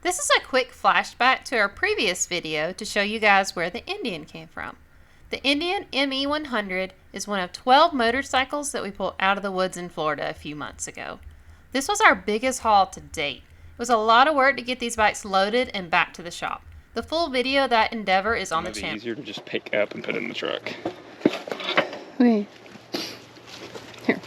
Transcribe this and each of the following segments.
This is a quick flashback to our previous video to show you guys where the Indian came from. The Indian ME100 is one of 12 motorcycles that we pulled out of the woods in Florida a few months ago. This was our biggest haul to date. It was a lot of work to get these bikes loaded and back to the shop. The full video of that endeavor is on the channel. It's easier to just pick up and put in the truck. Okay. Here.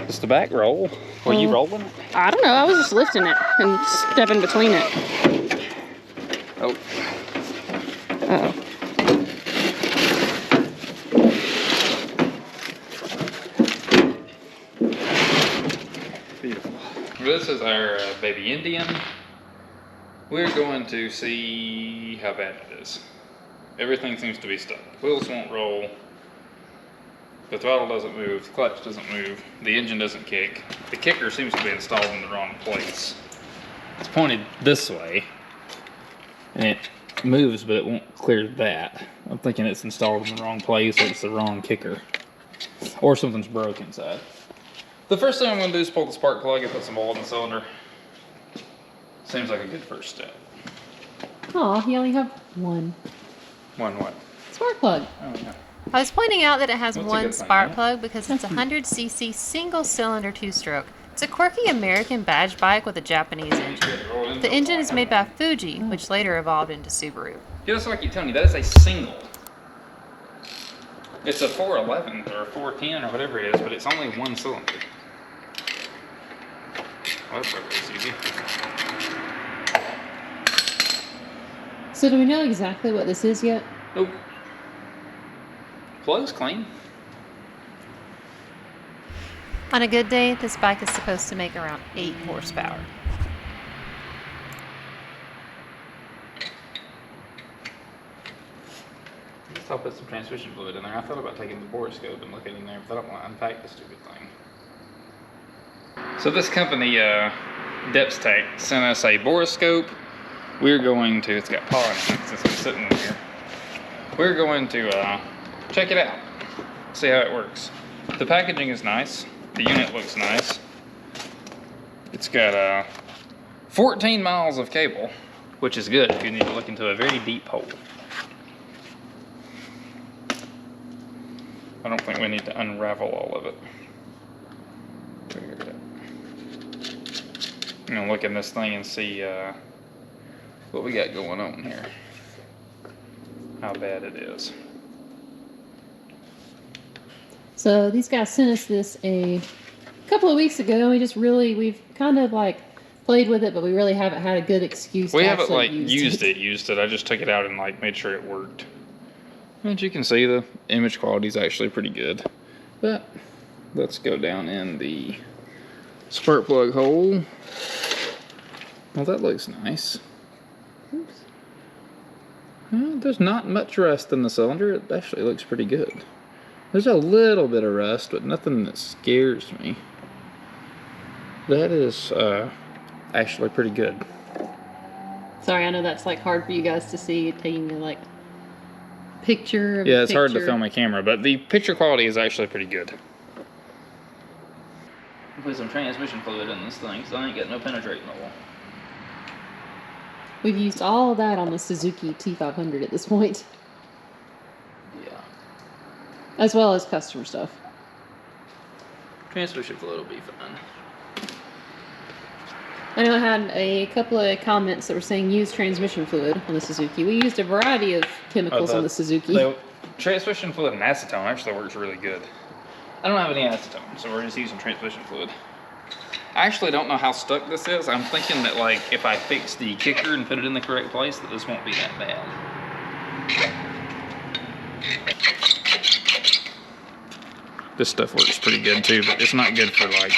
It's the back roll. Were you rolling it? I don't know. I was just lifting it and stepping between it. Oh. Uh-oh. Beautiful. This is our baby Indian. We're going to see how bad it is. Everything seems to be stuck. Wheels won't roll. The throttle doesn't move, the clutch doesn't move, the engine doesn't kick. The kicker seems to be installed in the wrong place. It's pointed this way, and it moves, but it won't clear that. I'm thinking it's installed in the wrong place, or it's the wrong kicker. Or something's broke inside. The first thing I'm going to do is pull the spark plug and put some oil in the cylinder. Seems like a good first step. Oh, you only have one. One what? Spark plug. Oh, yeah. I was pointing out that it has That's a one good thing, spark right? plug because it's a 100cc single-cylinder two-stroke. It's a quirky American badge bike with a Japanese engine. The engine is made by Fuji, which later evolved into Subaru. Just like you tell me, that is a single. It's a 411 or a 410 or whatever it is, but it's only one cylinder. Well, that's really easy. So do we know exactly what this is yet? Nope. Plug's clean. On a good day, this bike is supposed to make around 8 horsepower. I'll put some transmission fluid in there. I thought about taking the borescope and looking in there, but I don't want to unpack the stupid thing. So this company, Depth Tech, sent us a borescope. We're going to, it's got pollen in it since I'm sitting in here. We're going to check it out, see how it works. The packaging is nice. The unit looks nice. It's got 14 miles of cable, which is good if you need to look into a very deep hole. I don't think we need to unravel all of it. I'm gonna look in this thing and see what we got going on here. How bad it is. So these guys sent us this a couple of weeks ago. We've kind of like played with it, but we really haven't had a good excuse We to haven't actually like used used it. I just took it out and like made sure it worked. And you can see the image quality is actually pretty good. But let's go down in the spark plug hole. Well, that looks nice. Oops. Well, there's not much rust in the cylinder. It actually looks pretty good. There's a little bit of rust, but nothing that scares me. That is actually pretty good. Sorry, I know that's like hard for you guys to see, taking the like picture of Yeah, the it's hard to picture. film a camera, but the picture quality is actually pretty good. Put some transmission fluid in this thing, so I ain't got no penetrating oil. We've used all of that on the Suzuki T500 at this point, Yeah. as well as customer stuff. Transmission fluid will be fine. I know I had a couple of comments that were saying use transmission fluid on the Suzuki. We used a variety of chemicals on the Suzuki. The transmission fluid and acetone actually works really good. I don't have any acetone, so we're just using transmission fluid. I actually don't know how stuck this is. I'm thinking that like if I fix the kicker and put it in the correct place, that this won't be that bad. This stuff works pretty good too, but it's not good for like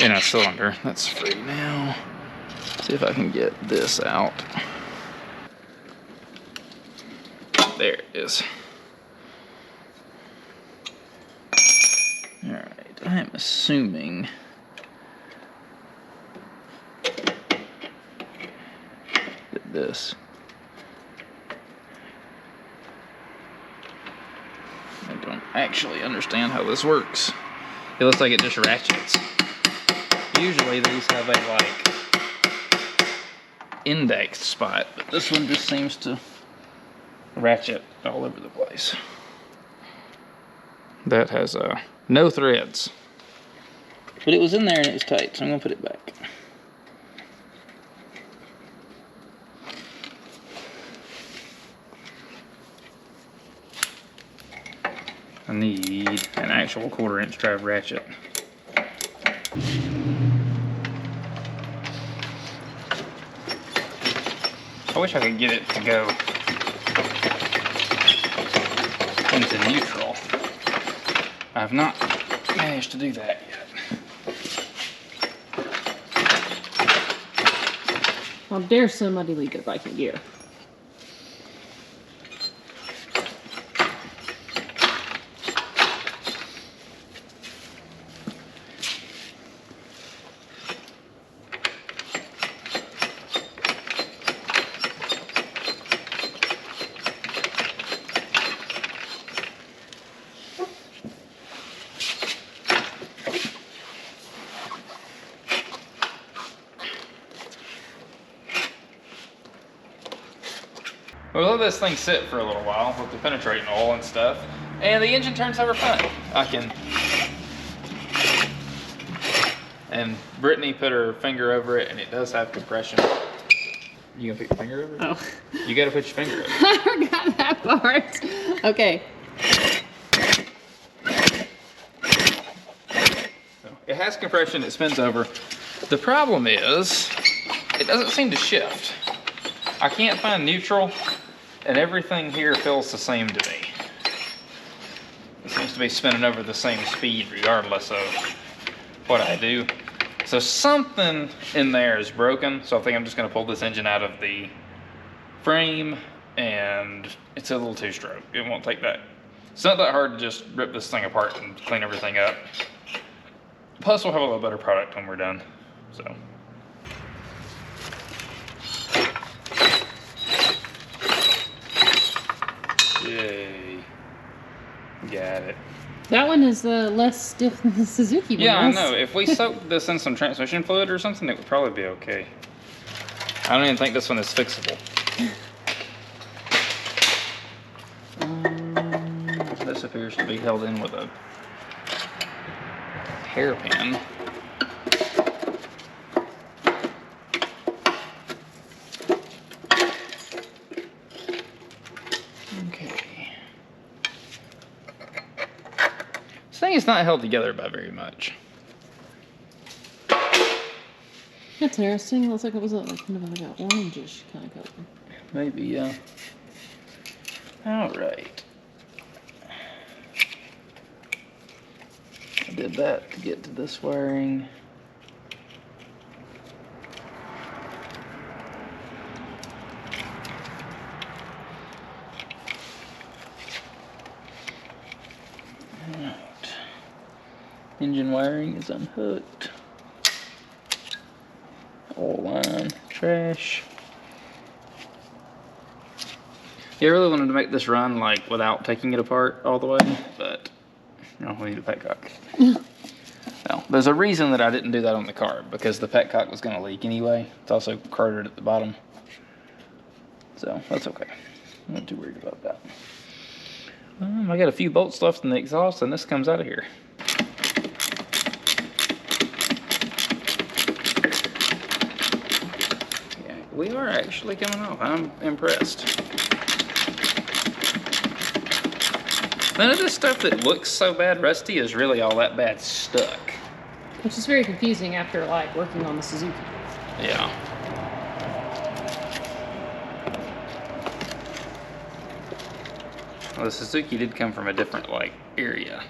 in a cylinder. That's free now. See if I can get this out. There it is. Alright. I'm assuming that this, I don't actually understand how this works. It looks like it just ratchets. Usually these have a like indexed spot, but this one just seems to ratchet all over the place. That has no threads. But it was in there and it was tight, so I'm gonna put it back. I need an actual 1/4 inch drive ratchet. I wish I could get it to go into neutral. I have not managed to do that yet. How dare somebody leave their bike in gear? We'll let this thing sit for a little while with the penetrating oil and stuff, and the engine turns over fine. And Brittany put her finger over it, and it does have compression. You gonna put your finger over it? Oh. You gotta put your finger over it. I forgot that part. Okay. So it has compression, it spins over. The problem is, it doesn't seem to shift. I can't find neutral, and everything here feels the same to me. It seems to be spinning over the same speed regardless of what I do. So something in there is broken, so I think I'm just gonna pull this engine out of the frame, and it's a little two-stroke. It won't take that. It's not that hard to just rip this thing apart and clean everything up. Plus we'll have a little better product when we're done, so. Yay. Got it. That one is less stiff than the Suzuki one. Yeah, I know. If we soaked this in some transmission fluid or something, it would probably be okay. I don't even think this one is fixable. This appears to be held in with a hairpin. This thing is not held together by very much. That's interesting. Looks like it was kind of like an orangish kind of color. Maybe, yeah. All right. I did that to get to this wiring. Engine wiring is unhooked. Oil line, trash. Yeah, I really wanted to make this run like without taking it apart all the way, but you know, we need a petcock. Well, there's a reason that I didn't do that on the car, because the petcock was going to leak anyway. It's also corroded at the bottom, so that's okay. I'm not too worried about that. I got a few bolts left in the exhaust, and this comes out of here. We are actually coming off. I'm impressed. None of this stuff that looks so bad rusty is really all that bad stuck. Which is very confusing after like working on the Suzuki. Yeah. Well, the Suzuki did come from a different like area.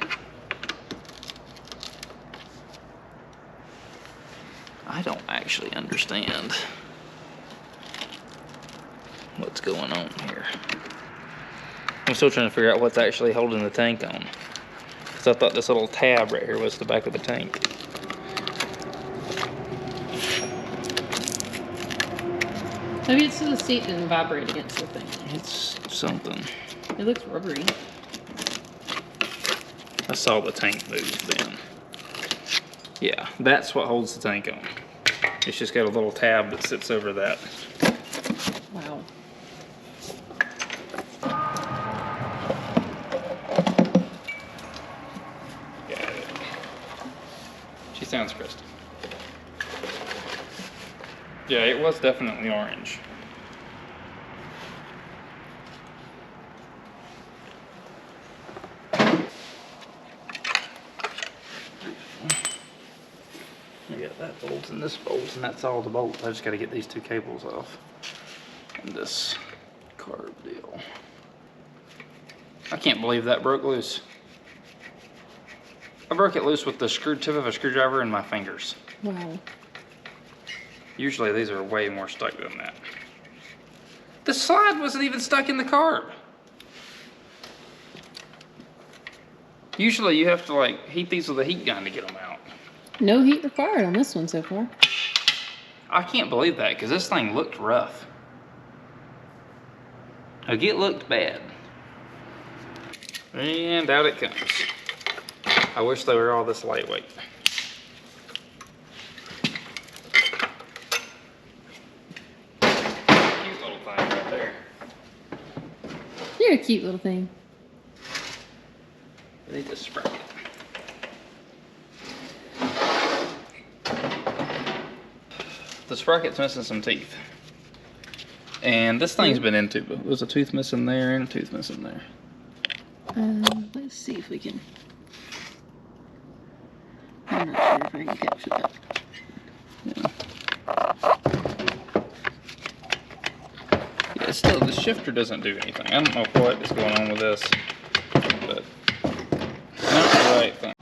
I don't actually understand what's going on here. I'm still trying to figure out what's actually holding the tank on. So I thought this little tab right here was the back of the tank. Maybe it's so the seat didn't vibrate against the thing. It's something. It looks rubbery. I saw the tank move then. Yeah, that's what holds the tank on. It's just got a little tab that sits over that. Wow. Got it. She sounds crystal. Yeah, it was definitely orange. I got that bolt and this bolt, and that's all the bolts. I just got to get these two cables off. And this carb deal. I can't believe that broke loose. I broke it loose with the tip of a screwdriver in my fingers. Wow. Usually these are way more stuck than that. The slide wasn't even stuck in the carb. Usually you have to like heat these with a heat gun to get them out. No heat required on this one so far. I can't believe that because this thing looked rough. Like it looked bad. And out it comes. I wish they were all this lightweight. Cute little thing right there. You're a cute little thing. I need to sprocket. The sprocket's missing some teeth. And this thing's been into, but there's a tooth missing there and a tooth missing there. Let's see if we can. I'm not sure if I can capture that. Yeah, still, the shifter doesn't do anything. I don't know what is going on with this, but not the right thing.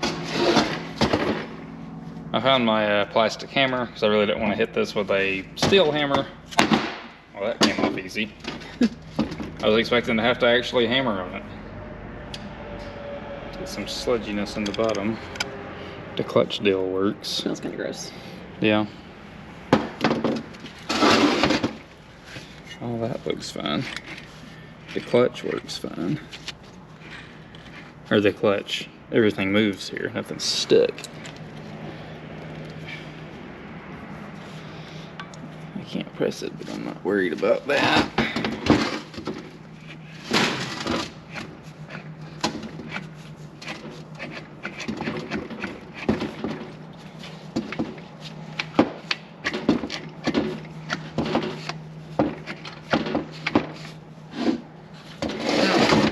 I found my plastic hammer because I really didn't want to hit this with a steel hammer. Well, that came off easy. I was expecting to have to actually hammer on it. Get some sludginess in the bottom. The clutch deal works. Smells kind of gross. Yeah. All that looks fine. The clutch works fine. Or the clutch. Everything moves here. Nothing's stuck. I can't press it, but I'm not worried about that.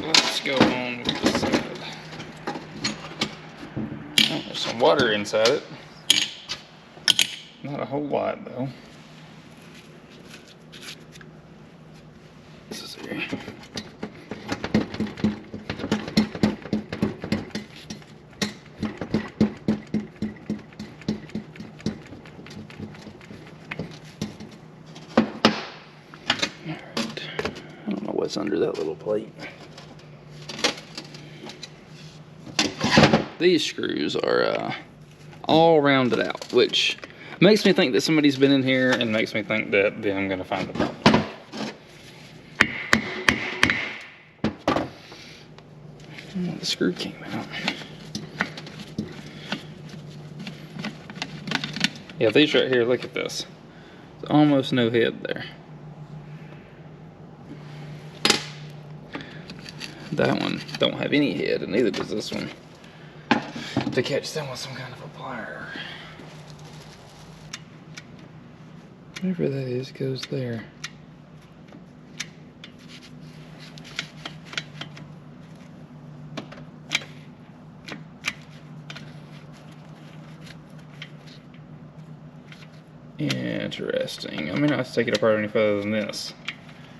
Let's go on with this side. Oh, there's some water inside it. Not a whole lot though. This is here. Alright. I don't know what's under that little plate. These screws are all rounded out, which makes me think that somebody's been in here and makes me think that I'm going to find the problem. Oh, the screw came out. Yeah, these right here, look at this. There's almost no head there. That one don't have any head, and neither does this one. To catch them with some kind of a plier. Whatever that is goes there. Interesting. I may not have to take it apart any further than this,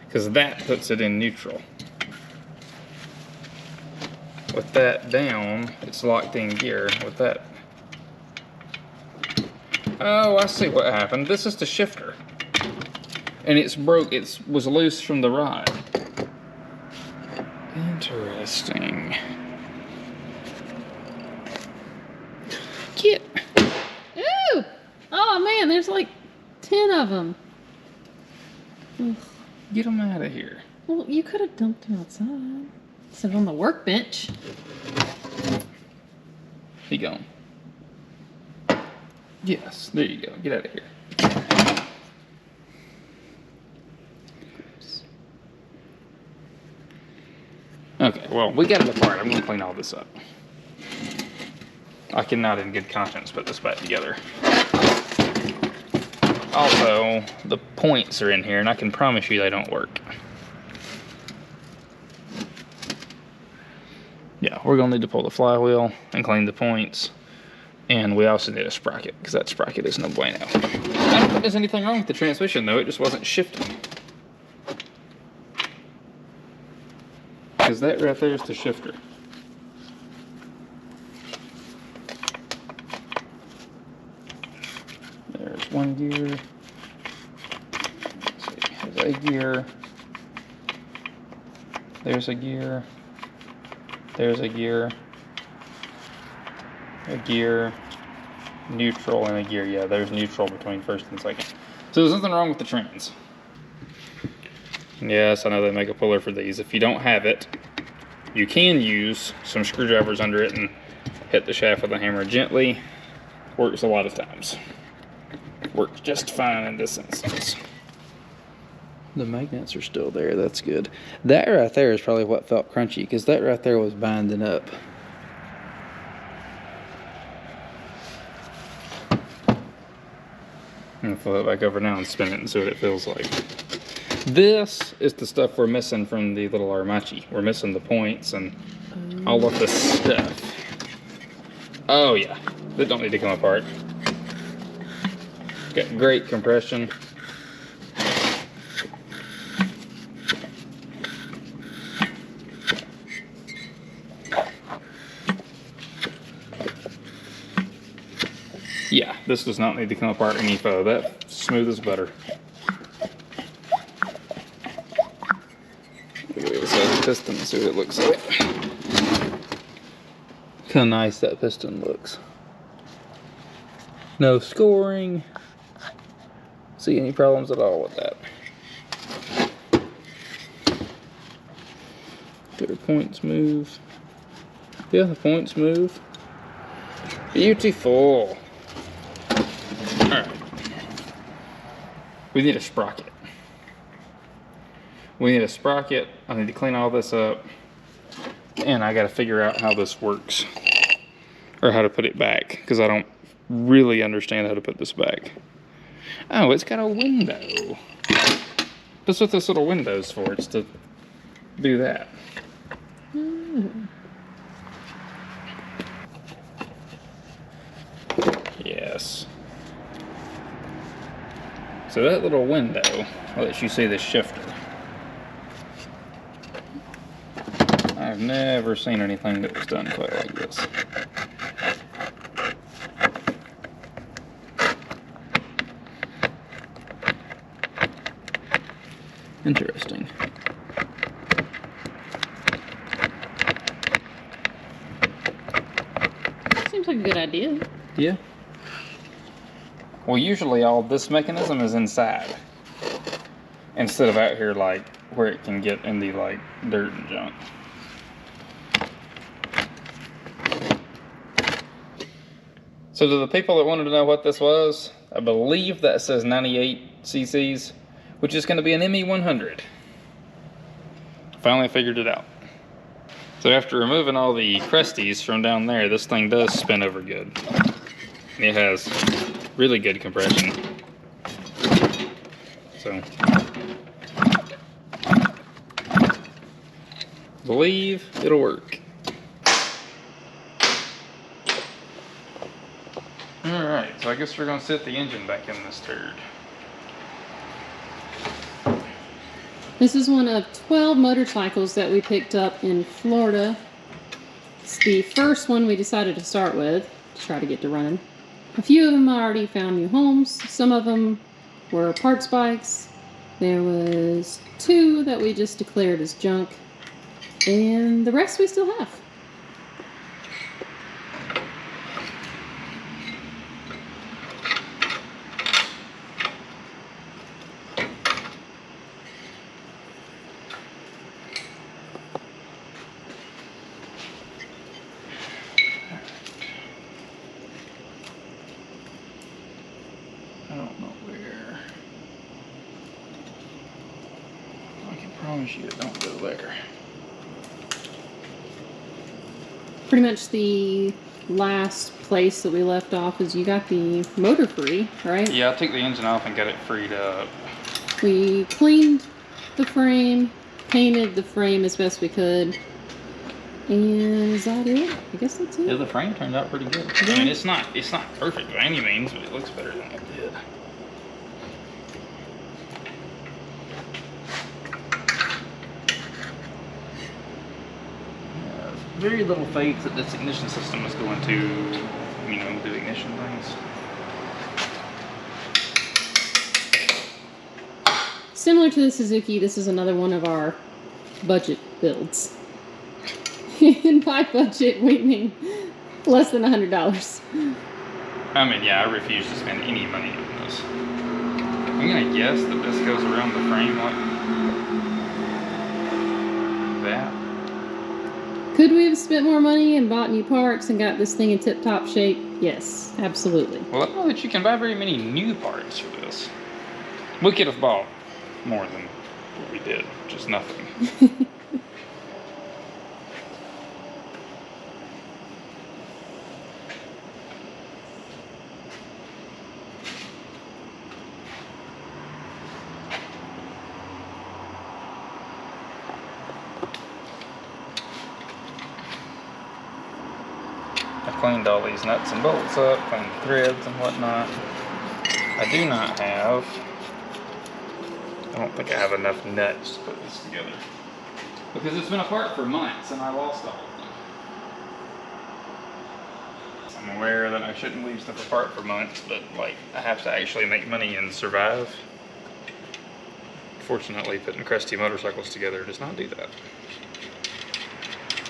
because that puts it in neutral. With that down, it's locked in gear. With that, oh, I see what happened. This is the shifter, and it's broke. It was loose from the rod. there's like 10 of them. Ugh. Get them out of here. Well, you could have dumped them outside. Instead of on the workbench. He gone. Yes, there you go. Get out of here. Okay, well, we got it apart. I'm going to clean all this up. I cannot in good conscience put this back together. Also, the points are in here, and I can promise you they don't work. Yeah, we're going to need to pull the flywheel and clean the points. And we also need a sprocket, because that sprocket is no bueno. I don't think there's anything wrong with the transmission, though. It just wasn't shifting. Because that right there is the shifter. There's one gear. Let's see, there's a gear. There's a gear. There's a gear. A gear. Neutral and a gear. Yeah, there's neutral between first and second. So there's nothing wrong with the trans. Yes, I know they make a puller for these. If you don't have it, you can use some screwdrivers under it and hit the shaft with a hammer gently. Works a lot of times. Works just fine in this instance. The magnets are still there, that's good. That right there is probably what felt crunchy, because that right there was binding up. I'm gonna flip it back over now and spin it and see what it feels like. This is the stuff we're missing from the little Armachi. We're missing the points and all of this stuff. Oh yeah, they don't need to come apart. Got great compression. Yeah, this does not need to come apart any further. That's smooth as butter. Look at the side of the piston and see what it looks like. Look how nice that piston looks. No scoring. See any problems at all with that. Do the points move? Yeah, the points move. Beautiful. Alright. We need a sprocket. We need a sprocket. I need to clean all this up. And I gotta figure out how this works. Or how to put it back. Because I don't really understand how to put this back. Oh, it's got a window. That's what this little window's for. It's to do that. Yes. So that little window lets you see the shifter. I've never seen anything that was done quite like this. Interesting. Seems like a good idea. Yeah. Well, usually all this mechanism is inside, instead of out here like where it can get in the like dirt and junk. So to the people that wanted to know what this was, I believe that says 98 cc's, which is going to be an ME100. Finally figured it out. So after removing all the crusties from down there, this thing does spin over good. It has really good compression. So, believe it'll work. Alright, so I guess we're gonna sit the engine back in this turd. This is one of 12 motorcycles that we picked up in Florida. It's the first one we decided to start with, to try to get to running. A few of them already found new homes. Some of them were parts bikes. There was 2 that we just declared as junk. And the rest we still have. promise you it don't go there. Pretty much the last place that we left off is you got the motor free, right? Yeah, I took the engine off and got it freed up. We cleaned the frame, painted the frame as best we could. And is that it? I guess that's it. Yeah, the frame turned out pretty good. Yeah. I mean, it's not perfect by any means, but it looks better than it did. Yeah, very little faith that this ignition system is going to, you know, do ignition things. Similar to the Suzuki, this is another one of our budget builds. And by budget, we mean less than $100. I mean, yeah, I refuse to spend any money on this. I'm gonna guess that this goes around the frame like that. Could we have spent more money and bought new parts and got this thing in tip-top shape? Yes, absolutely. Well, I don't know that you can buy very many new parts for this. We could have bought more than what we did, just nothing. I cleaned all these nuts and bolts up, cleaned the threads and whatnot. I do not have, I don't think I have enough nuts to put this together. Because it's been apart for months and I lost all of them. I'm aware that I shouldn't leave stuff apart for months, but like, I have to actually make money and survive. Fortunately, putting crusty motorcycles together does not do that.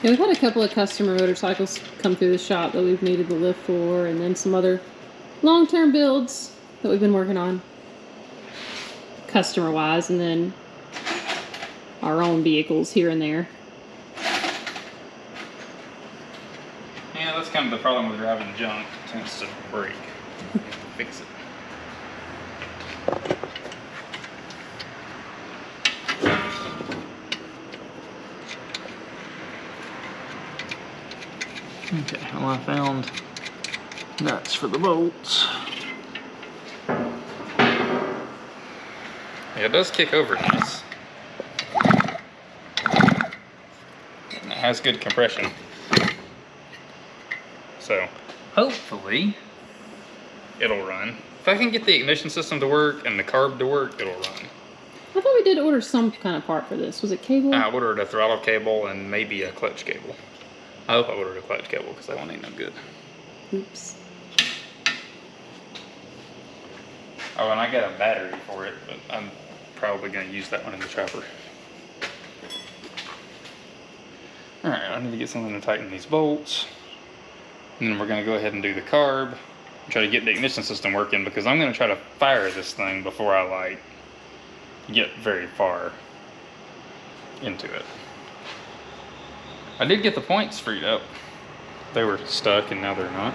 Yeah, we've had a couple of customer motorcycles come through the shop that we've needed the lift for, and then some other long-term builds that we've been working on, customer-wise, and then our own vehicles here and there. Yeah, that's kind of the problem with driving junk. It tends to break. Fix it. Okay, well I found nuts for the bolts. Yeah, it does kick over nice. And it has good compression. So, hopefully, it'll run. If I can get the ignition system to work and the carb to work, it'll run. I thought we did order some kind of part for this. Was it cable? I ordered a throttle cable and maybe a clutch cable. I hope I ordered a clutch cable because that one ain't no good. Oops. Oh, and I got a battery for it, but I'm probably going to use that one in the chopper. Alright, I need to get something to tighten these bolts. And then we're going to go ahead and do the carb. Try to get the ignition system working because I'm going to try to fire this thing before I like get very far into it. I did get the points freed up. They were stuck and now they're not.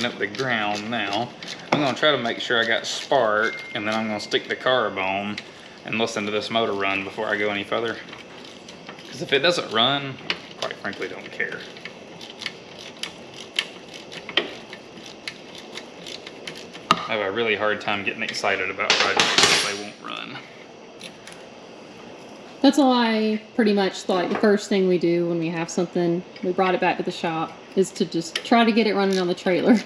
Up the ground now. I'm going to try to make sure I got spark, and then I'm going to stick the carb on and listen to this motor run before I go any further. Because if it doesn't run, I quite frankly don't care. I have a really hard time getting excited about projects if they won't run. That's all I pretty much thought. The first thing we do when we have something, we brought it back to the shop, is to just try to get it running on the trailer.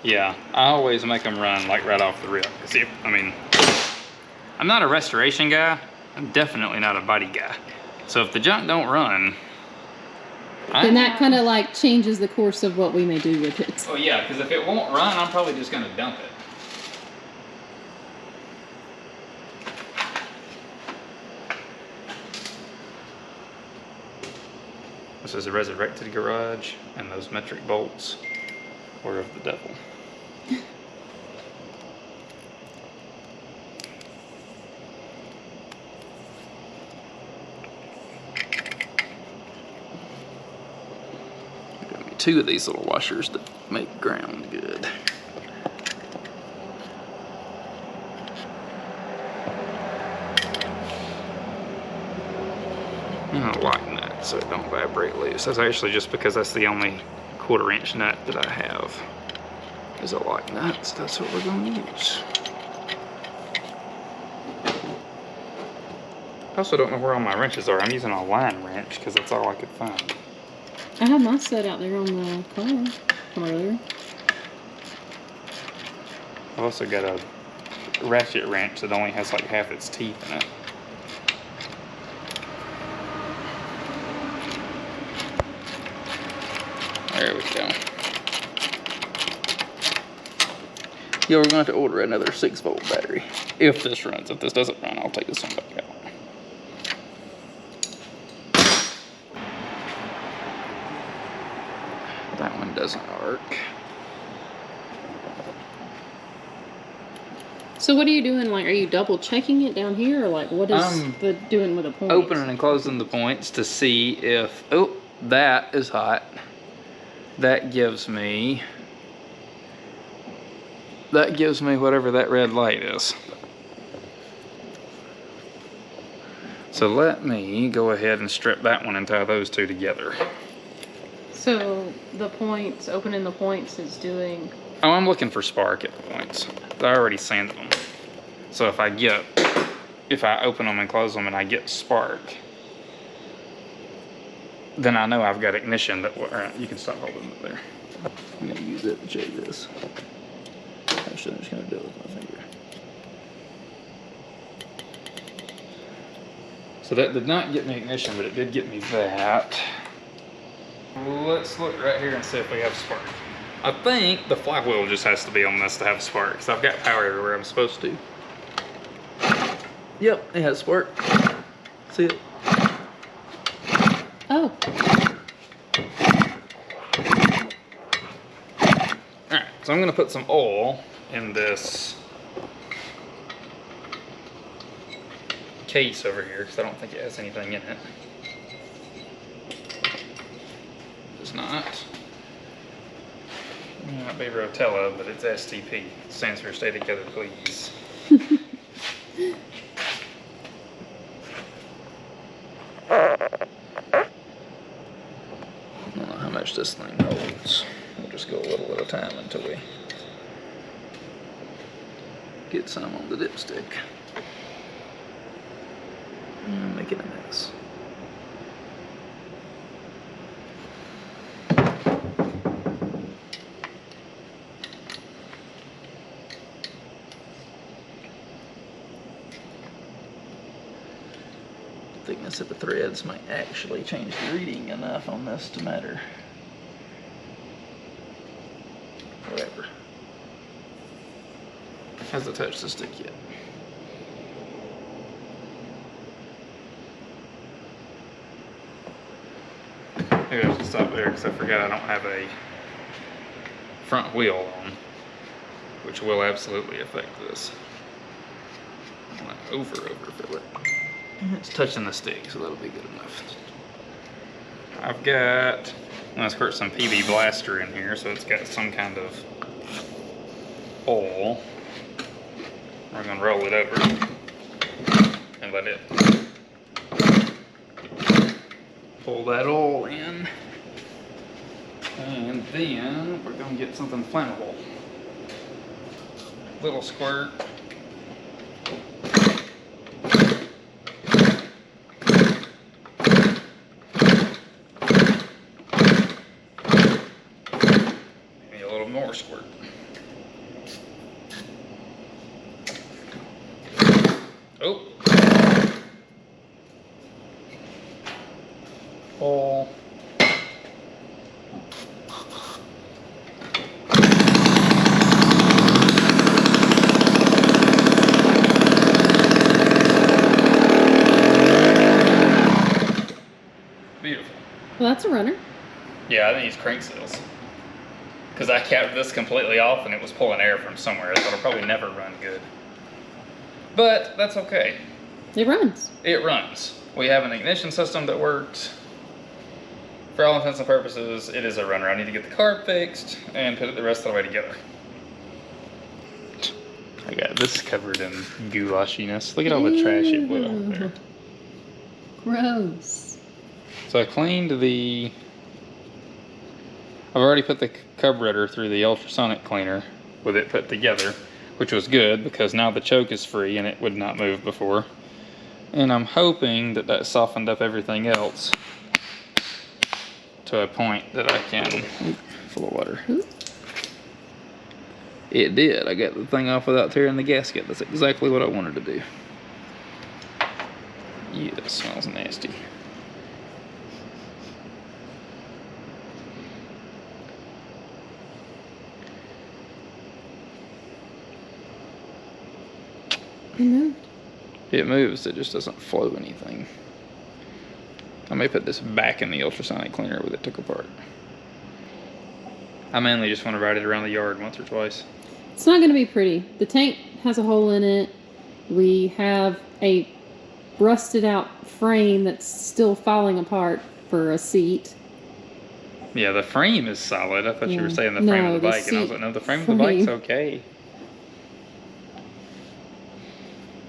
Yeah, I always make them run like right off the rip. Cause I mean, I'm not a restoration guy. I'm definitely not a body guy. So if the junk don't run, then that kind of like changes the course of what we may do with it. Oh yeah, because if it won't run, I'm probably just gonna dump it. This is a resurrected garage, and those metric bolts were of the devil. There's gonna be two of these little washers that make ground good. so it don't vibrate loose. That's actually just because that's the only 1/4 inch nut that I have is a lock nut, so that's what we're going to use. I also don't know where all my wrenches are. I'm using a line wrench because that's all I could find. I have my set out there on the car from earlier. I've also got a ratchet wrench that only has like half its teeth in it. There we go. Yeah, we're going to have to order another 6-volt battery. If this runs. If this doesn't run, I'll take this one back out. That one doesn't arc. So what are you doing? Like, are you double checking it down here, or like what is the doing with the points? Opening and closing the points to see if, oh, that is hot. That gives me whatever that red light is. So let me go ahead and strip that one and tie those two together. So the points, opening the points is doing... Oh, I'm looking for spark at the points. I already sanded them. So if I open them and close them and I get spark, then I know I've got ignition that will, you can stop holding it there. I'm gonna use it to check this. Actually, I'm just gonna do it with my finger. So that did not get me ignition, but it did get me that. Let's look right here and see if we have spark. I think the flywheel just has to be on this to have spark, because I've got power everywhere I'm supposed to. Yep, it has spark. See it? Oh. Alright, so I'm going to put some oil in this case over here, because I don't think it has anything in it. It's not. It might be Rotella, but it's STP. It stands for Stay Together Please. I don't know how much this thing holds. We'll just go a little at a time until we get some on the dipstick. I'm making a mess. Thickness of the threads might actually change the reading enough on this to matter. Whatever. Hasn't touched the stick yet. Maybe I should stop there because I forgot I don't have a front wheel on, which will absolutely affect this. I'm gonna overfill it. It's touching the stick, so that'll be good enough. I've got, let's put some PB Blaster in here, so it's got some kind of oil. We're gonna roll it over and let it pull that oil in. And then we're gonna get something flammable. Little squirt. More squirt. Oh. All. Beautiful. Well, that's a runner. Yeah, I think it's crank seals. Because I capped this completely off and it was pulling air from somewhere. So it'll probably never run good. But that's okay. It runs. It runs. We have an ignition system that works. For all intents and purposes, it is a runner. I need to get the carb fixed and put it the rest of the way together. I got this covered in goulashiness. Look at all the trash it put on there. Gross. So I cleaned the... I've already put the carburetor through the ultrasonic cleaner with it put together, which was good because now the choke is free and it would not move before. And I'm hoping that that softened up everything else to a point that I can... Full of water. It did. I got the thing off without tearing the gasket. That's exactly what I wanted to do. Yeah, it smells nasty. It moved. It moves, it just doesn't flow anything. I may put this back in the ultrasonic cleaner with it took apart. I mainly just want to ride it around the yard once or twice. It's not going to be pretty. The tank has a hole in it. We have a rusted out frame that's still falling apart for a seat. Yeah, the frame is solid. I thought you were saying the frame of the bike, and I was like, no, the frame of the bike's okay.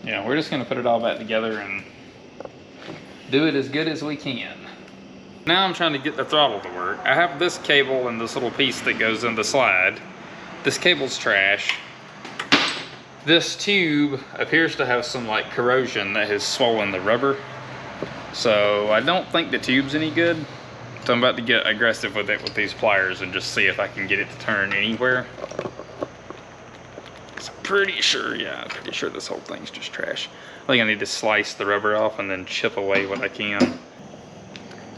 Yeah, we're just going to put it all back together and do it as good as we can. Now I'm trying to get the throttle to work. I have this cable and this little piece that goes in the slide. This cable's trash. This tube appears to have some like corrosion that has swollen the rubber. So I don't think the tube's any good. So I'm about to get aggressive with it with these pliers and just see if I can get it to turn anywhere. I'm pretty sure this whole thing's just trash. I think I need to slice the rubber off and then chip away what I can.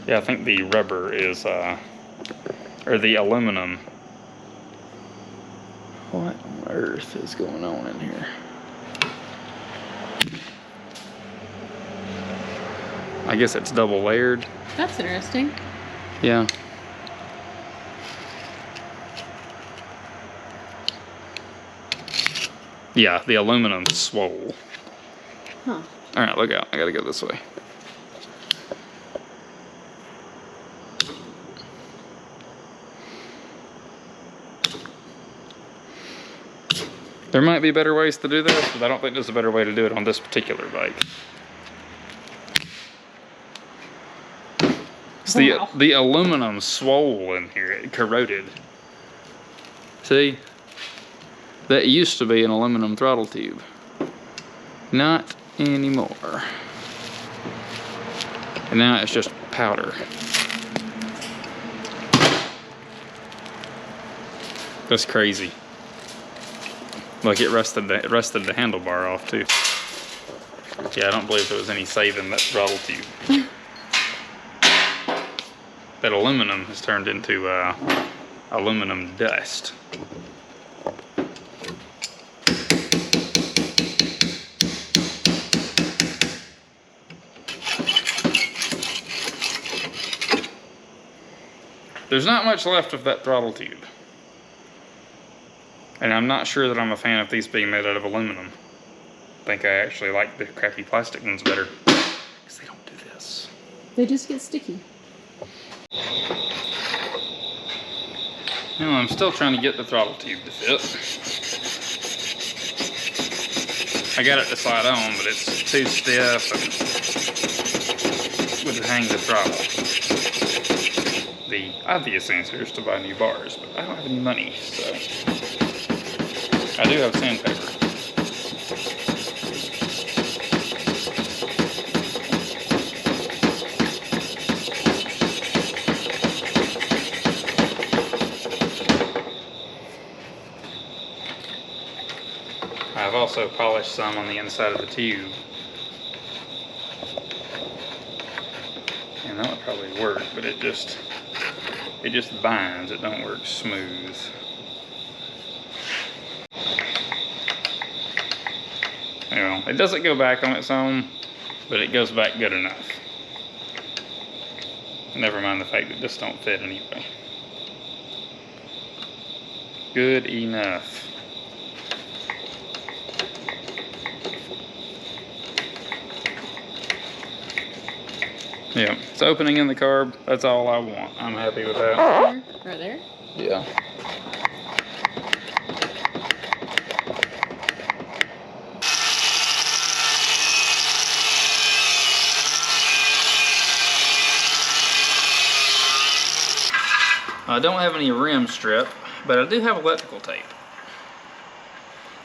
Yeah, I think the rubber is, or the aluminum. What on earth is going on in here? I guess it's double layered. That's interesting. Yeah. Yeah, the aluminum's swole. Huh. Alright, look out. I gotta go this way. There might be better ways to do this, but I don't think there's a better way to do it on this particular bike. Wow. The aluminum swole in here, it corroded. See? That used to be an aluminum throttle tube. Not anymore. And now it's just powder. That's crazy. Look, it rusted the handlebar off too. Yeah, I don't believe there was any saving that throttle tube. That aluminum has turned into aluminum dust. There's not much left of that throttle tube. And I'm not sure that I'm a fan of these being made out of aluminum. I think I actually like the crappy plastic ones better. Because they don't do this. They just get sticky. You know, I'm still trying to get the throttle tube to fit. I got it to slide on, but it's too stiff and would hang the throttle. The obvious answer is to buy new bars, but I don't have any money, so I do have sandpaper. I've also polished some on the inside of the tube. And that would probably work, but it just binds, it don't work smooth. You know, it doesn't go back on its own, but it goes back good enough. Never mind the fact that this don't fit anyway. Good enough. Yeah, it's opening in the carb. That's all I want. I'm happy with that. Right there? Yeah. I don't have any rim strip, but I do have electrical tape.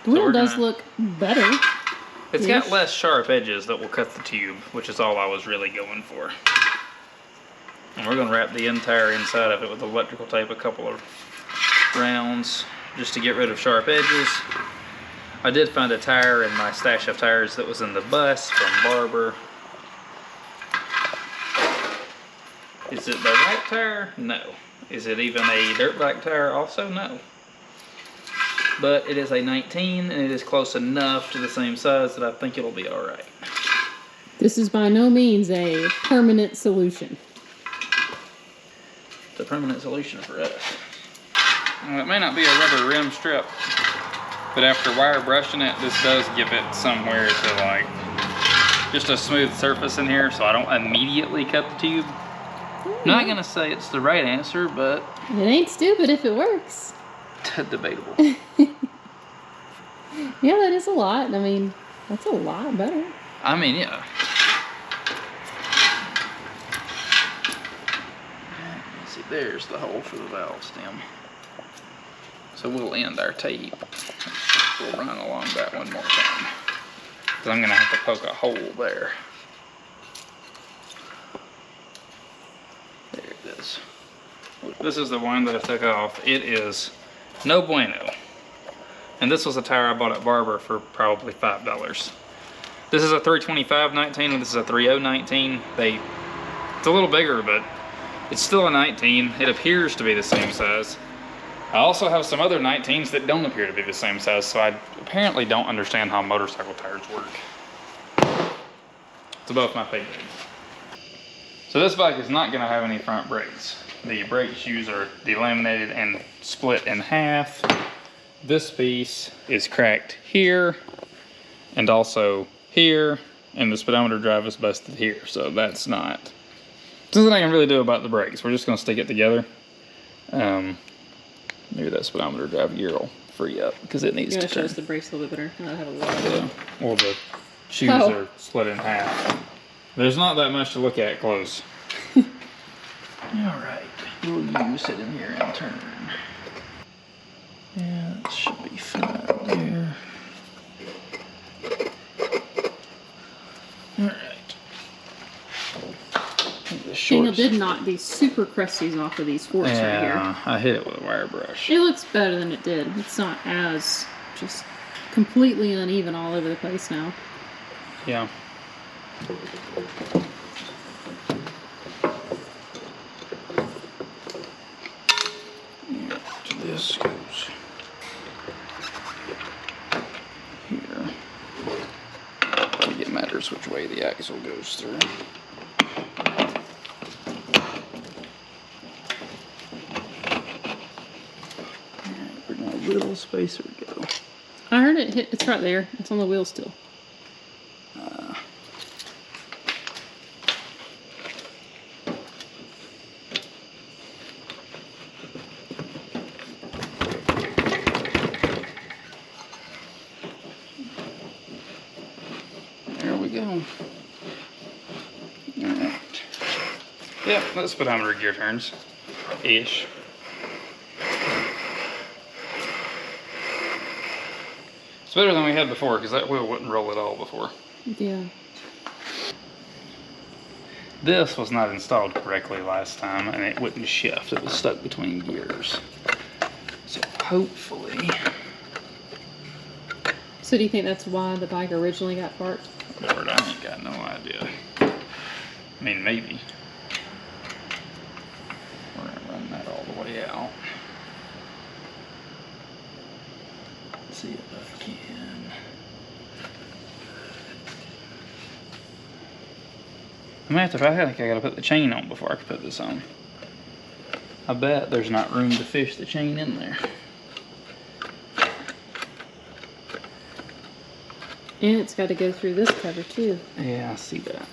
The wheel does look better. It's got less sharp edges that will cut the tube, which is all I was really going for. And we're going to wrap the entire inside of it with electrical tape, a couple of rounds, just to get rid of sharp edges. I did find a tire in my stash of tires that was in the bus from Barber. Is it the right tire? No. Is it even a dirt bike tire? Also no. But it is a 19 and it is close enough to the same size that I think it'll be alright. This is by no means a permanent solution. It's a permanent solution for us. Well, it may not be a rubber rim strip, but after wire brushing it, this does give it somewhere to like, just a smooth surface in here so I don't immediately cut the tube. I'm not gonna say it's the right answer, but it ain't stupid if it works. Debatable. Yeah, that is a lot. I mean, that's a lot better. I mean, yeah. See, there's the hole for the valve stem. So we'll end our tape. We'll run along that one more time. Because I'm gonna have to poke a hole there. There it is. This is the one that I took off. It is no bueno. And this was a tire I bought at Barber for probably $5. This is a 325/19 and this is a 30/19. It's a little bigger, but it's still a 19. It appears to be the same size. I also have some other 19s that don't appear to be the same size, so I apparently don't understand how motorcycle tires work. It's above my pay grade. So this bike is not going to have any front brakes. The brake shoes are delaminated and split in half. This piece is cracked here and also here, and the speedometer drive is busted here, so that's not something I can really do about the brakes. We're just going to stick it together. Maybe that speedometer drive gear will free up because it needs to turn. Show us the brakes a little bit better. I have a lot of them. Well, the shoes are split in half. There's not that much to look at close. Alright, we'll use it in here and turn. Yeah, that should be fine there. Alright. Daniel did knock these super crusties off of these forks right here. Yeah, I hit it with a wire brush. It looks better than it did. It's not as just completely uneven all over the place now. Yeah. This goes here. I think it matters which way the axle goes through. Where'd my little spacer go? I heard it hit. It's right there. It's on the wheel still. Go. Alright. Yep, that speedometer gear turns. Ish. It's better than we had before because that wheel wouldn't roll at all before. Yeah. This was not installed correctly last time and it wouldn't shift. It was stuck between gears. So hopefully. So do you think that's why the bike originally got parked? Lord, I ain't got no idea. I mean, maybe. We're gonna run that all the way out. Let's see if I can. I think I gotta put the chain on before I can put this on. I bet there's not room to fish the chain in there. And it's got to go through this cover too. Yeah, I see that.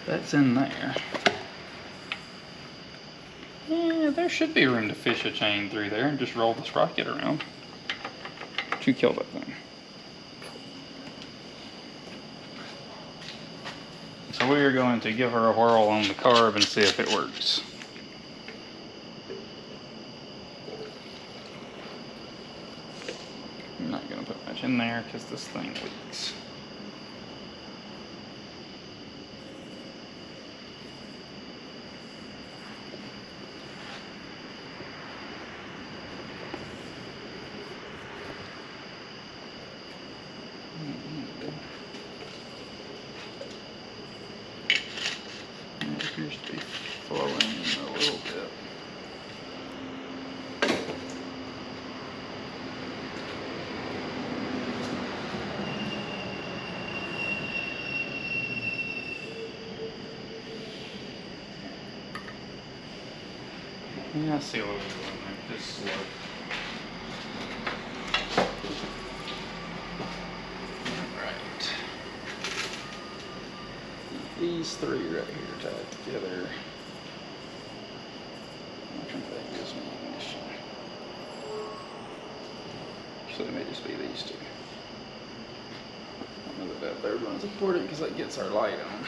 That's in there. Yeah, there should be room to fish a chain through there and just roll the sprocket around. To kill that thing. So we are going to give her a whirl on the carb and see if it works. I'm not going to put much in there because this thing leaks. It appears to be flowing a little bit. Yeah, I see a little bit in there, just slow. Alright. These three right here tied together. I think that gives me an issue. So it may just be these two. I know that third one's important because that gets our light on.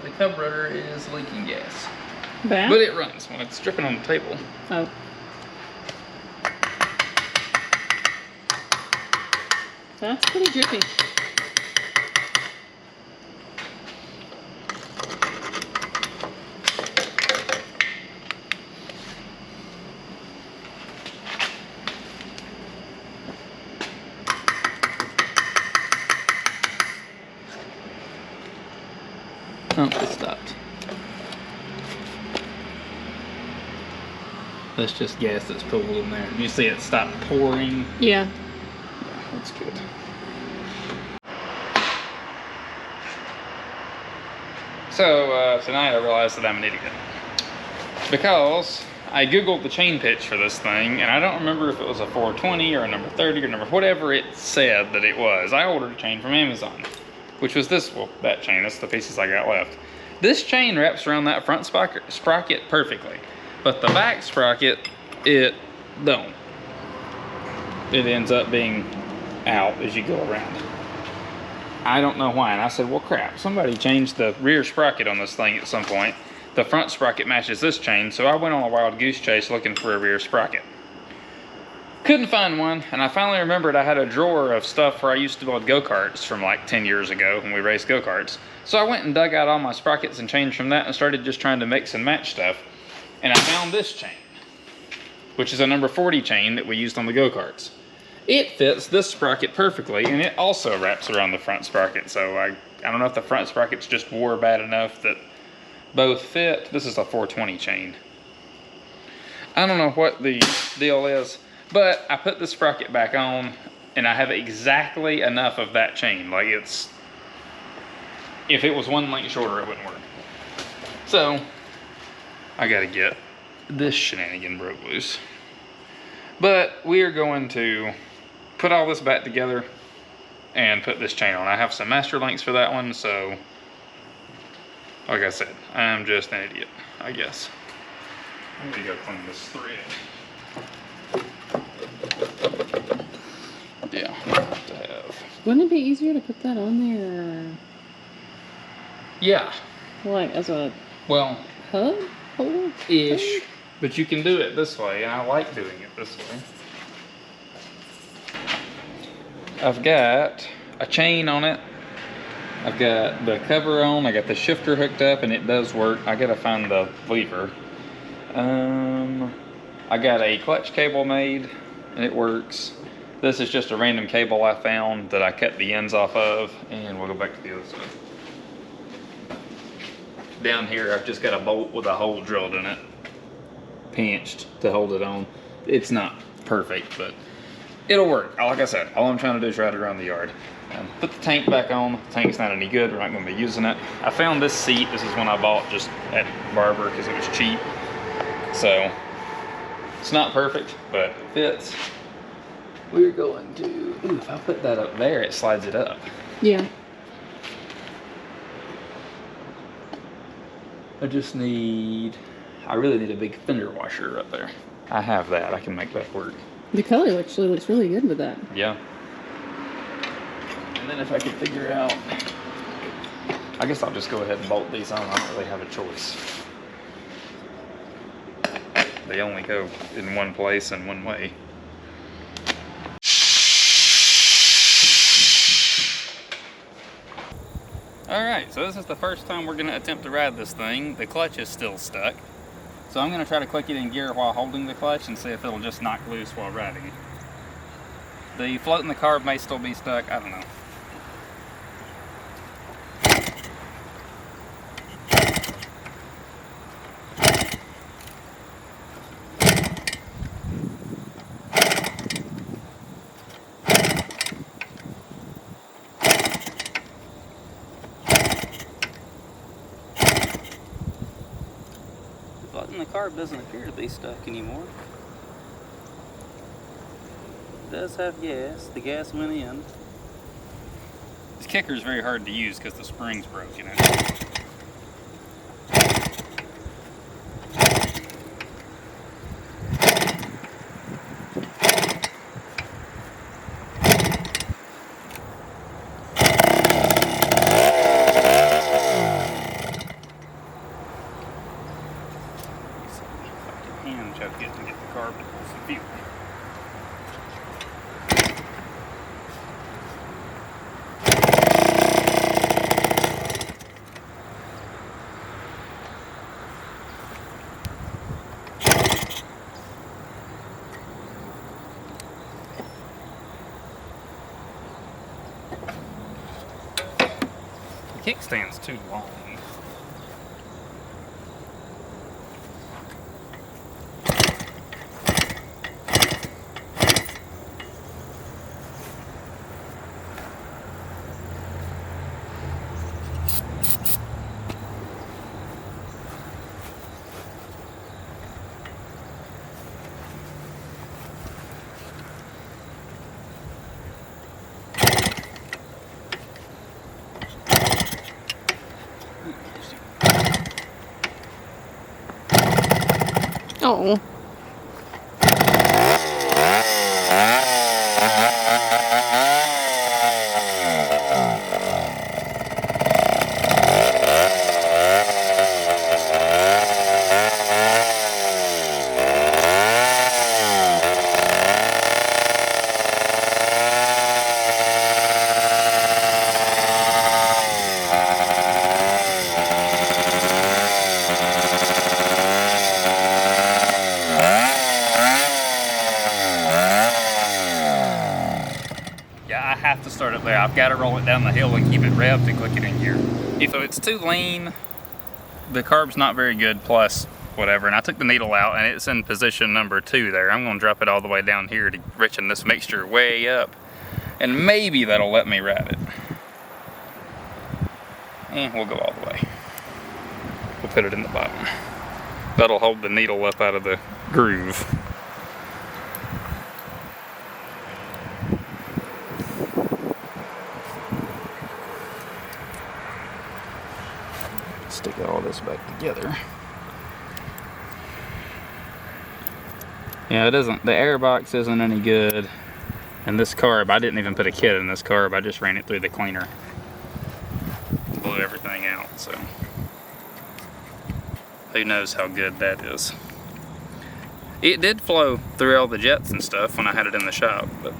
The carburetor is leaking gas. Bad? But it runs when it's dripping on the table. Oh. That's pretty drippy. Oh, it stopped. That's just gas that's pooled in there. You see it stop pouring? Yeah. Yeah, that's good. So tonight I realized that I'm an idiot. Because I googled the chain pitch for this thing, and I don't remember if it was a 420 or a number 30 or number whatever it said that it was. I ordered a chain from Amazon, which was this, well, that chain. That's the pieces I got left. This chain wraps around that front sprocket perfectly, but the back sprocket, it don't. It ends up being out as you go around. I don't know why, and I said, well, crap, somebody changed the rear sprocket on this thing at some point. The front sprocket matches this chain, so I went on a wild goose chase looking for a rear sprocket. Couldn't find one, and I finally remembered I had a drawer of stuff where I used to build go-karts from like 10 years ago when we raced go-karts. So I went and dug out all my sprockets and chains from that and started just trying to mix and match stuff. And I found this chain, which is a number 40 chain that we used on the go-karts. It fits this sprocket perfectly, and it also wraps around the front sprocket. So I don't know if the front sprockets just wore bad enough that both fit. This is a 420 chain. I don't know what the deal is, but I put the sprocket back on, and I have exactly enough of that chain. Like, it's, if it was one length shorter, it wouldn't work. So I gotta get this shenanigan broke loose. But we are going to put all this back together and put this chain on. I have some master links for that one, so like I said, I'm just an idiot, I guess. I need to go clean this thread. Yeah, to have. Wouldn't it be easier to put that on there? Yeah. Like as a Well, hub? Hole? ish. But you can do it this way, and I like doing it this way. I've got a chain on it. I've got the cover on. I got the shifter hooked up, and it does work. I gotta find the lever. I got a clutch cable made, and it works. This is just a random cable I found that I cut the ends off of, and we'll go back to the other side. Down here, I've just got a bolt with a hole drilled in it, pinched to hold it on. It's not perfect, but it'll work. Like I said, all I'm trying to do is ride it around the yard. Put the tank back on. The tank's not any good. We're not going to be using it. I found this seat. This is one I bought just at Barber because it was cheap. So it's not perfect, but it fits. We're going to, ooh, if I put that up there, it slides it up. Yeah. I really need a big fender washer up there. I have that. I can make that work. The color actually looks really good with that. Yeah. And then if I can figure out, I guess I'll just go ahead and bolt these on. I don't really have a choice. They only go in one place and one way. Alright, so this is the first time we're going to attempt to ride this thing. The clutch is still stuck. So I'm going to try to click it in gear while holding the clutch and see if it'll just knock loose while riding it. The float in the carb may still be stuck, I don't know. The carb doesn't appear to be stuck anymore. It does have gas. The gas went in. This kicker is very hard to use because the spring's broken. Hand choke it to get the carb to pull some fuel. The kickstand's too long. Oh. Have to start it there. I've got to roll it down the hill and keep it revved to click it in gear. So it's too lean, the carb's not very good, plus whatever, and I took the needle out and it's in position number 2 there. I'm going to drop it all the way down here to richen this mixture way up, and maybe that'll let me ride it. And we'll go all the way. We'll put it in the bottom. That'll hold the needle up out of the groove. Stick all this back together. Yeah, it isn't. The air box isn't any good. And this carb, I didn't even put a kit in this carb. I just ran it through the cleaner. Blew everything out, so. Who knows how good that is. It did flow through all the jets and stuff when I had it in the shop, but.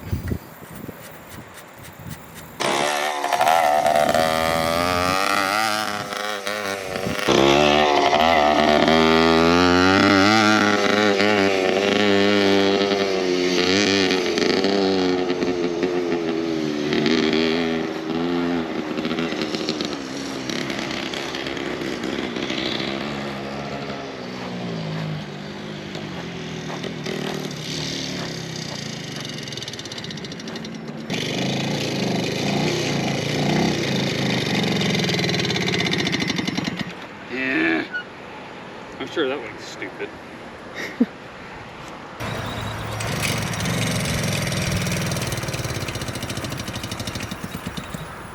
stupid.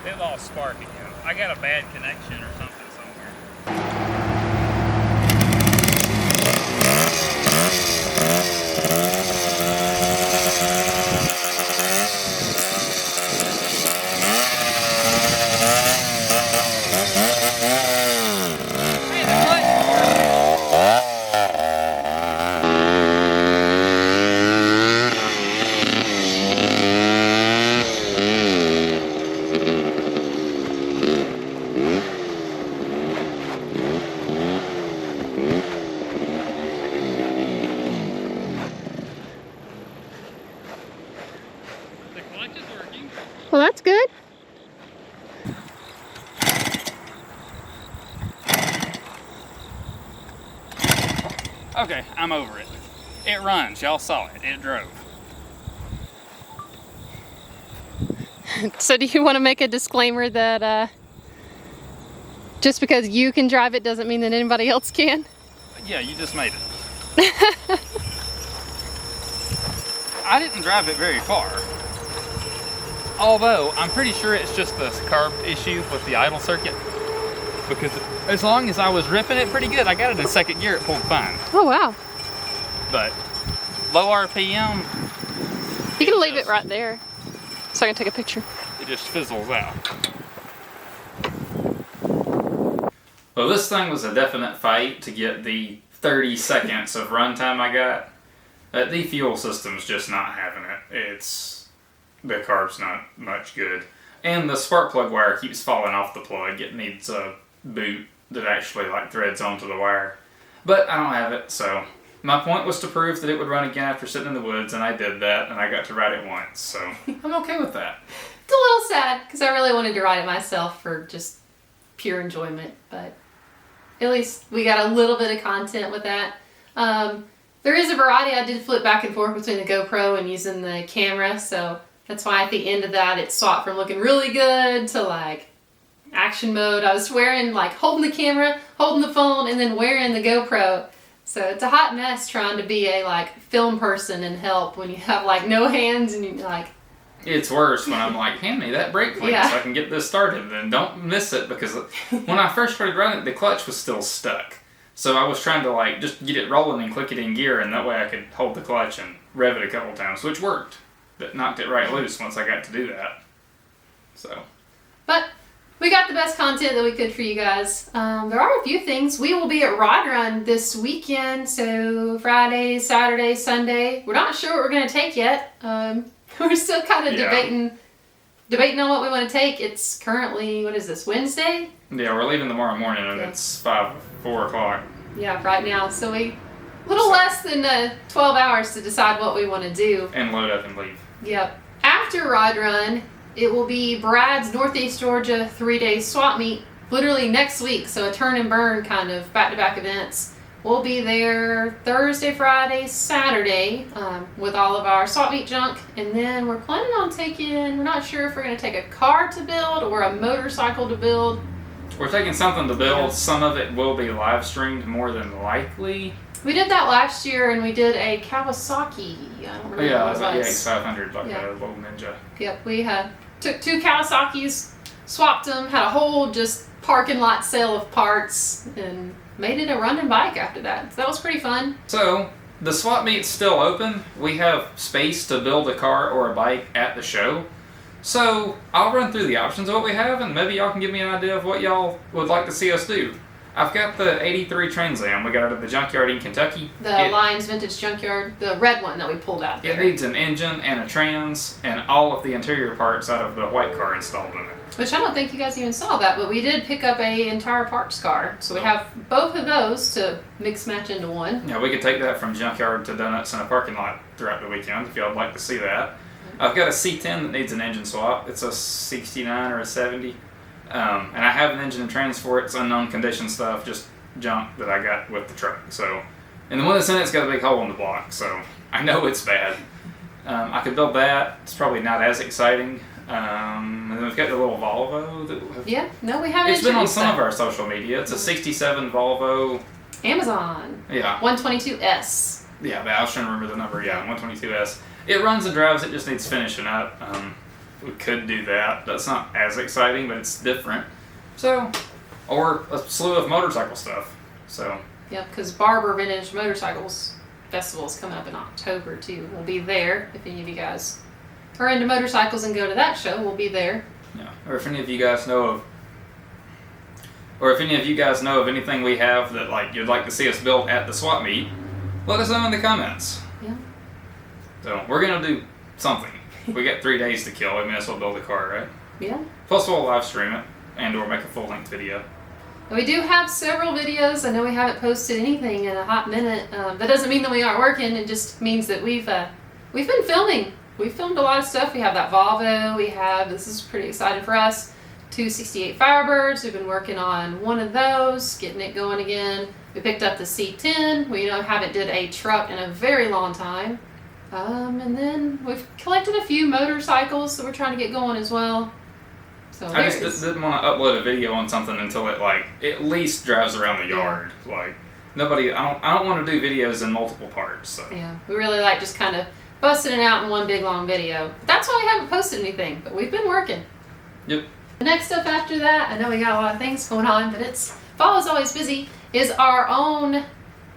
It lost spark again. I got a bad connection or something somewhere. Well, that's good. Okay, I'm over it. It runs. Y'all saw it. It drove. So do you want to make a disclaimer that just because you can drive it doesn't mean that anybody else can? Yeah, you just made it. I didn't drive it very far. Although, I'm pretty sure it's just the carb issue with the idle circuit. Because as long as I was ripping it pretty good, I got it in second gear, it pulled fine. Oh, wow. But low RPM, You can leave it right there so I can take a picture. it just fizzles out. Well, this thing was a definite fight to get the 30 seconds of runtime I got. The fuel system's just not having it. The carb's not much good. And the spark plug wire keeps falling off the plug. It needs a boot that actually threads onto the wire. But I don't have it, so my point was to prove that it would run again after sitting in the woods, and I did that, and I got to ride it once, so I'm okay with that. It's a little sad because I really wanted to ride it myself for just pure enjoyment, but at least we got a little bit of content with that. There is a variety. I did flip back and forth between the GoPro and using the camera, so that's why at the end of that it swapped from looking really good to action mode. I was wearing holding the camera, holding the phone, and then wearing the GoPro. So it's a hot mess trying to be a film person and help when you have no hands and you It's worse when I'm hand me that brake clean so I can get this started. And don't miss it, because when I first started running it, the clutch was still stuck. So I was trying to just get it rolling and click it in gear, and that way I could hold the clutch and rev it a couple times, which worked. That knocked it right loose once I got to do that. So. But we got the best content that we could for you guys. There are a few things. We will be at Rod Run this weekend, so Friday, Saturday, Sunday. We're not sure what we're going to take yet. We're still kind of debating on what we want to take. It's currently, what is this, Wednesday? Yeah, we're leaving tomorrow morning, and it's 4 o'clock. Yeah, right now. So a little less than 12 hours to decide what we want to do. And load up and leave. Yep. After Rod Run, it will be Brad's Northeast Georgia 3-day swap meet, literally next week. So a turn and burn kind of back-to-back events. We'll be there Thursday, Friday, Saturday with all of our swap meet junk. And then we're planning on we're not sure if we're going to take a car to build or a motorcycle to build. We're taking something to build. Some of it will be live streamed more than likely. We did that last year, and we did a Kawasaki. I don't remember Yeah, what it was. X500, a little Ninja. Yep, we took 2 Kawasaki's, swapped them, had a whole just parking lot sale of parts, and made it a running bike after that. So that was pretty fun. So, the swap meet's still open. We have space to build a car or a bike at the show. So, I'll run through the options of what we have, and maybe y'all can give me an idea of what y'all would like to see us do. I've got the 83 Trans Am. We got it at the junkyard in Kentucky. The Lions Vintage Junkyard, the red one that we pulled out there. It needs an engine and a trans and all of the interior parts out of the white car installed in it. Which I don't think you guys even saw that, but we did pick up a entire parts car. So we have both of those to mix match into one. Yeah, we could take that from junkyard to donuts in a parking lot throughout the weekend if y'all would like to see that. I've got a C10 that needs an engine swap. It's a 69 or a 70. And I have an engine and trans for it. It's unknown condition stuff, just junk that I got with the truck. So, and the one that's in it's got a big hole in the block, so I know it's bad. I could build that. It's probably not as exciting. And then we've got the little Volvo that we haven't. It's been on some of our social media. It's a 67 Volvo Amazon. Yeah. 122S. Yeah, but I was trying to remember the number. Yeah, 122S. It runs and drives. It just needs finishing up. We could do that. That's not as exciting, but it's different. So, or a slew of motorcycle stuff. So. Yep, because Barber Vintage Motorcycles Festival is coming up in October too. We'll be there if any of you guys are into motorcycles and go to that show. We'll be there. Yeah, or if any of you guys know of anything we have that like you'd like to see us build at the swap meet, let us know in the comments. Yeah. So we're gonna do something. We got 3 days to kill. I mean, that's what build a car, right? Yeah. Plus we'll live stream it and/or make a full-length video. We do have several videos. I know we haven't posted anything in a hot minute. That doesn't mean that we aren't working. It just means that we've been filming. We've filmed a lot of stuff. We have that Volvo. This is pretty exciting for us. 268 Firebirds. We've been working on one of those, getting it going again. We picked up the C10. We haven't did a truck in a very long time. And then we've collected a few motorcycles that we're trying to get going as well. So I just didn't want to upload a video on something until it like at least drives around the yard. Yeah. Like I don't want to do videos in multiple parts. So. Yeah, we really like just kind of busting it out in one big long video. That's why we haven't posted anything, but we've been working. Yep. The next up after that, I know we got a lot of things going on, but fall is always busy, is our own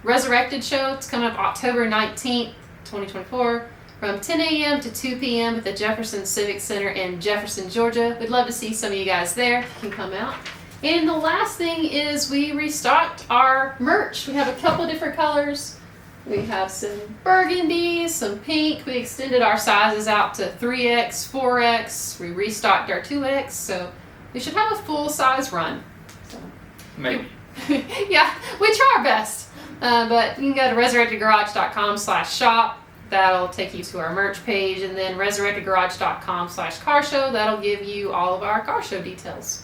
Resurrected show. It's coming up October 19th, 2024. From 10 a.m. to 2 p.m. at the Jefferson Civic Center in Jefferson, Georgia. We'd love to see some of you guys there if you can come out. And the last thing is we restocked our merch. We have a couple of different colors. We have some burgundy, some pink. We extended our sizes out to 3X, 4X. We restocked our 2X. So we should have a full size run. So, maybe. Yeah, we try our best. But you can go to resurrectedgarage.com/shop. That'll take you to our merch page, and then resurrectedgarage.com/car show. That'll give you all of our car show details.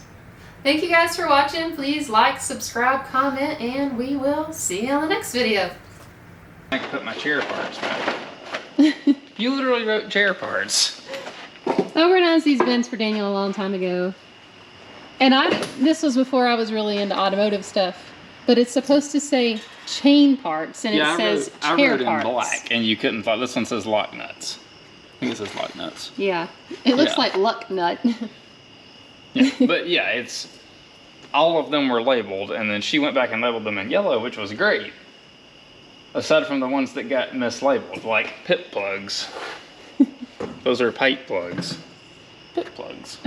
Thank you guys for watching. Please like, subscribe, comment, and we will see you on the next video. I can put my chair parts back. You literally wrote chair parts. I organized these bins for Daniel a long time ago. And this was before I was really into automotive stuff. But it's supposed to say chain parts, and it says chair parts. I wrote in black, and you couldn't find. This one says lock nuts. I think it says lock nuts. Yeah, it looks like luck nut. Yeah, but yeah, it's all of them were labeled, and then she went back and labeled them in yellow, which was great. Aside from the ones that got mislabeled, like pit plugs. Those are pipe plugs. Pit plugs.